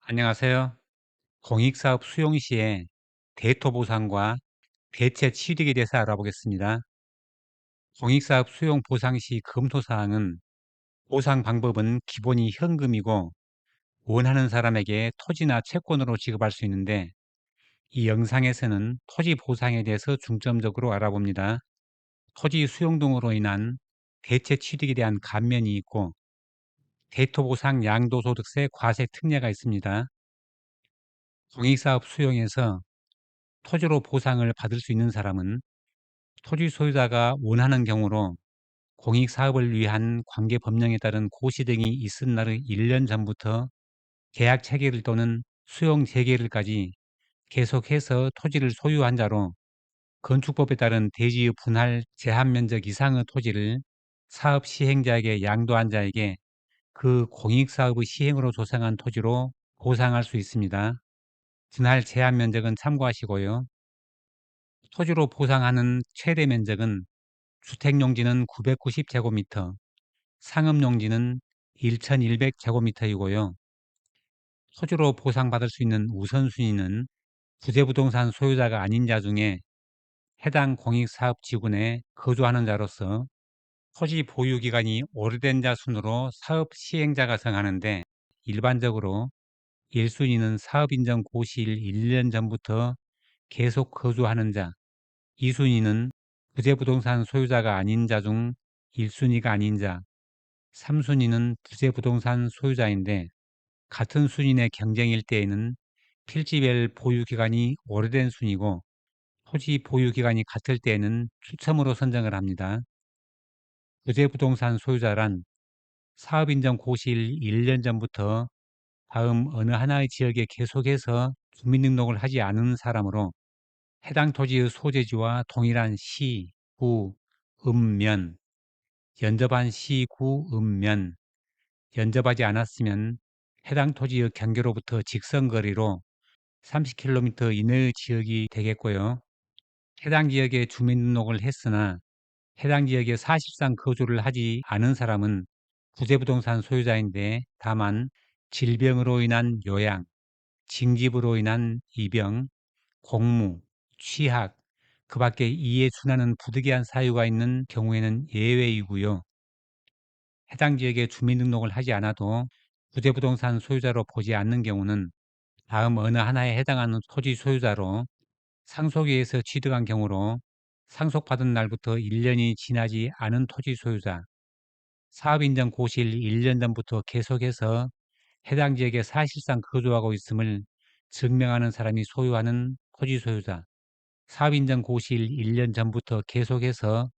안녕하세요. 공익사업 수용 시에 대토 보상과 대체 취득에 대해서 알아보겠습니다. 공익사업 수용 보상 시 검토사항은 보상 방법은 기본이 현금이고 원하는 사람에게 토지나 채권으로 지급할 수 있는데 이 영상에서는 토지 보상에 대해서 중점적으로 알아봅니다. 토지 수용 등으로 인한 대체 취득에 대한 감면이 있고 대토 보상 양도소득세 과세 특례가 있습니다. 공익사업 수용에서 토지로 보상을 받을 수 있는 사람은 토지 소유자가 원하는 경우로 공익사업을 위한 관계법령에 따른 고시 등이 있은 날의 1년 전부터 계약 체결일 또는 수용 재개일까지 계속해서 토지를 소유한 자로 건축법에 따른 대지의 분할 제한 면적 이상의 토지를 사업 시행자에게 양도한 자에게 그 공익사업의 시행으로 조성한 토지로 보상할 수 있습니다. 분할 제한 면적은 참고하시고요. 토지로 보상하는 최대 면적은 주택용지는 990제곱미터, 상업용지는 1100제곱미터이고요. 토지로 보상받을 수 있는 우선순위는 부재부동산 소유자가 아닌 자 중에 해당 공익사업지구내 거주하는 자로서 토지 보유기간이 오래된 자 순으로 사업 시행자가 정하는데 일반적으로 1순위는 사업인정 고시일 1년 전부터 계속 거주하는 자, 2순위는 부재부동산 소유자가 아닌 자 중 1순위가 아닌 자, 3순위는 부재부동산 소유자인데 같은 순위 내 경쟁일 때에는 필지별 보유기간이 오래된 순이고 토지 보유기간이 같을 때에는 추첨으로 선정을 합니다. 부재부동산 소유자란 사업인정 고시일 1년 전부터 다음 어느 하나의 지역에 계속해서 주민등록을 하지 않은 사람으로 해당 토지의 소재지와 동일한 시, 구, 읍면, 연접한 시, 구, 읍면, 연접하지 않았으면 해당 토지의 경계로부터 직선거리로 30km 이내의 지역이 되겠고요. 해당 지역에 주민등록을 했으나 해당 지역에 사실상 거주를 하지 않은 사람은 부재부동산 소유자인데 다만 질병으로 인한 요양, 징집으로 인한 입영, 공무, 취학, 그 밖에 이에 준하는 부득이한 사유가 있는 경우에는 예외이고요. 해당 지역에 주민등록을 하지 않아도 부재부동산 소유자로 보지 않는 경우는 다음 어느 하나에 해당하는 토지 소유자로 상속위에서 취득한 경우로 상속받은 날부터 1년이 지나지 않은 토지 소유자, 사업인정 고시일 1년 전부터 계속해서 해당 지역에 사실상 거주하고 있음을 증명하는 사람이 소유하는 토지 소유자, 사업인정 고시일 1년 전부터 계속해서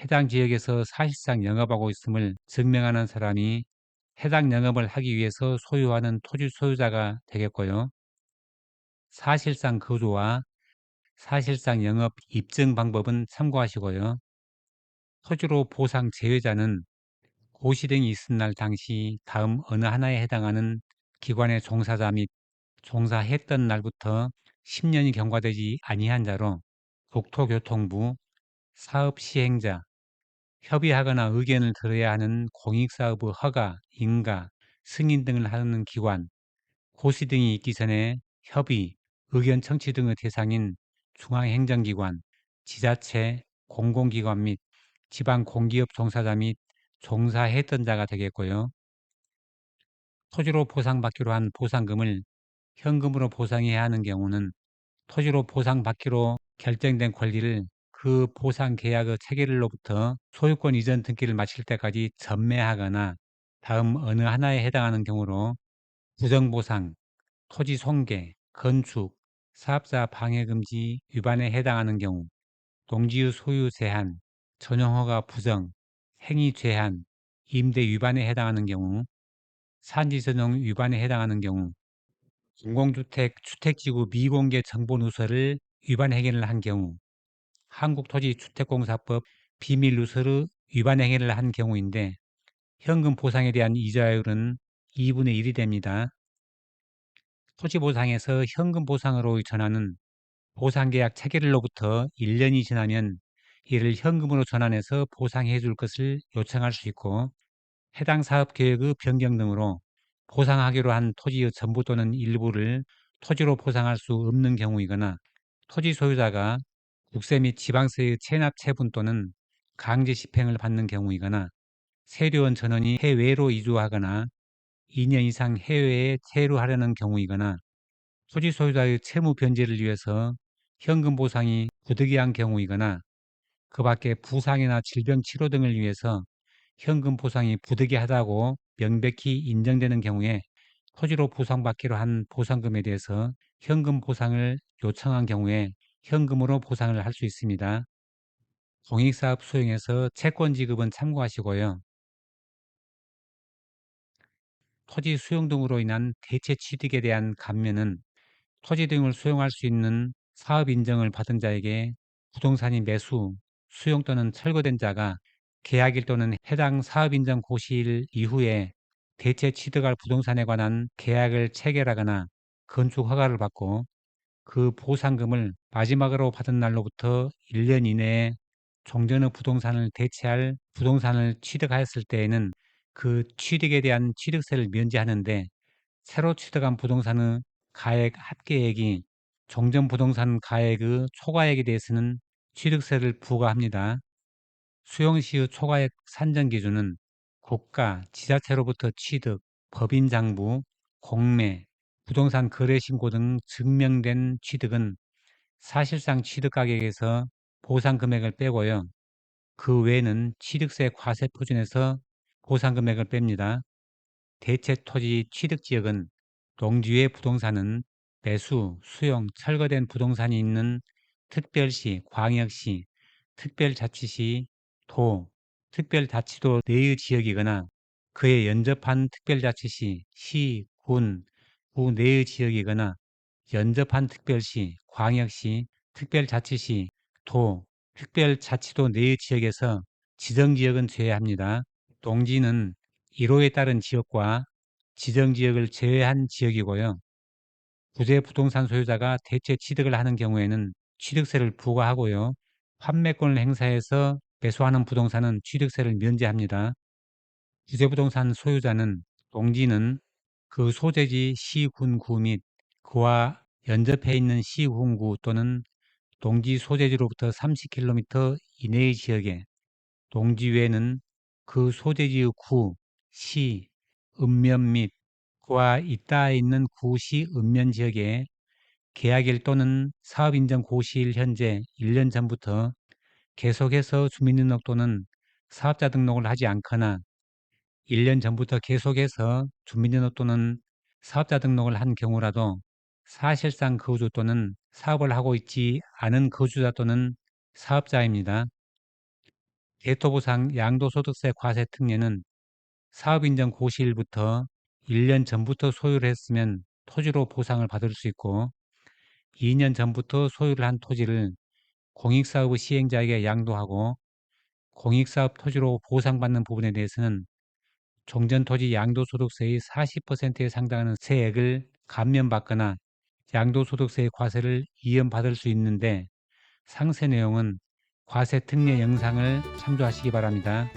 해당 지역에서 사실상 영업하고 있음을 증명하는 사람이 해당 영업을 하기 위해서 소유하는 토지 소유자가 되겠고요. 사실상 거주와 사실상 영업 입증 방법은 참고하시고요. 토지로 보상 제외자는 고시 등이 있은 날 당시 다음 어느 하나에 해당하는 기관의 종사자 및 종사했던 날부터 10년이 경과되지 아니한 자로 국토교통부, 사업시행자, 협의하거나 의견을 들어야 하는 공익사업의 허가, 인가, 승인 등을 하는 기관, 고시 등이 있기 전에 협의, 의견 청취 등의 대상인 중앙행정기관, 지자체, 공공기관 및 지방공기업 종사자 및 종사했던 자가 되겠고요. 토지로 보상받기로 한 보상금을 현금으로 보상해야 하는 경우는 토지로 보상받기로 결정된 권리를 그 보상 계약의 체결일로부터 소유권 이전 등기를 마칠 때까지 전매하거나 다음 어느 하나에 해당하는 경우로 부정보상, 토지 손괴, 건축, 사업자 방해금지 위반에 해당하는 경우, 농지의 소유 제한, 전용허가 부정, 행위 제한, 임대 위반에 해당하는 경우, 산지 전용 위반에 해당하는 경우, 공공주택 주택지구 미공개 정보 누설을 위반 행위를 한 경우, 한국토지주택공사법 비밀 누설의 위반 행위를 한 경우인데 현금 보상에 대한 이자율은 2분의 1이 됩니다. 토지 보상에서 현금 보상으로 전환은 보상계약 체결일로부터 1년이 지나면 이를 현금으로 전환해서 보상해 줄 것을 요청할 수 있고 해당 사업계획의 변경 등으로 보상하기로 한 토지의 전부 또는 일부를 토지로 보상할 수 없는 경우이거나 토지 소유자가 국세 및 지방세의 체납 체분 또는 강제 집행을 받는 경우이거나 세류원 전원이 해외로 이주하거나 2년 이상 해외에 체류하려는 경우이거나 토지 소유자의 채무 변제를 위해서 현금 보상이 부득이한 경우이거나 그 밖에 부상이나 질병 치료 등을 위해서 현금 보상이 부득이하다고 명백히 인정되는 경우에 토지로 보상받기로 한 보상금에 대해서 현금 보상을 요청한 경우에 현금으로 보상을 할 수 있습니다. 공익사업 수행에서 채권 지급은 참고하시고요. 토지 수용 등으로 인한 대체 취득에 대한 감면은 토지 등을 수용할 수 있는 사업 인정을 받은 자에게 부동산이 매수, 수용 또는 철거된 자가 계약일 또는 해당 사업 인정 고시일 이후에 대체 취득할 부동산에 관한 계약을 체결하거나 건축 허가를 받고 그 보상금을 마지막으로 받은 날로부터 1년 이내에 종전의 부동산을 대체할 부동산을 취득하였을 때에는 그 취득에 대한 취득세를 면제하는데 새로 취득한 부동산의 가액 합계액이 종전 부동산 가액의 초과액에 대해서는 취득세를 부과합니다. 수용 시의 초과액 산정 기준은 국가, 지자체로부터 취득, 법인 장부, 공매, 부동산 거래 신고 등 증명된 취득은 사실상 취득 가격에서 보상 금액을 빼고요. 그 외에는 취득세 과세 표준에서 보상 금액을 뺍니다. 대체 토지 취득 지역은 농지의 부동산은 매수, 수용, 철거된 부동산이 있는 특별시, 광역시, 특별자치시, 도, 특별자치도 내의 지역이거나 그에 연접한 특별자치시, 시, 군, 구 내의 지역이거나 연접한 특별시, 광역시, 특별자치시, 도, 특별자치도 내의 지역에서 지정지역은 제외합니다. 농지는 1호에 따른 지역과 지정지역을 제외한 지역이고요. 부재 부동산 소유자가 대체 취득을 하는 경우에는 취득세를 부과하고요. 판매권을 행사해서 매수하는 부동산은 취득세를 면제합니다. 부재 부동산 소유자는 농지는 그 소재지 시, 군, 구 및 그와 연접해 있는 시, 군, 구 또는 농지 소재지로부터 30km 이내의 지역에 농지 외에는 그 소재지의 구, 시, 읍면 및 그와 잇닿아 있는 구시 읍면 지역에 계약일 또는 사업인정 고시일 현재 1년 전부터 계속해서 주민등록 또는 사업자 등록을 하지 않거나 1년 전부터 계속해서 주민등록 또는 사업자 등록을 한 경우라도 사실상 거주 또는 사업을 하고 있지 않은 거주자 또는 사업자입니다. 대토보상 양도소득세 과세 특례는 사업인정 고시일부터 1년 전부터 소유를 했으면 토지로 보상을 받을 수 있고 2년 전부터 소유를 한 토지를 공익사업의 시행자에게 양도하고 공익사업 토지로 보상받는 부분에 대해서는 종전토지 양도소득세의 40%에 해당하는 세액을 감면받거나 양도소득세의 과세를 이연받을 수 있는데 상세 내용은 과세 특례 영상을 참조하시기 바랍니다.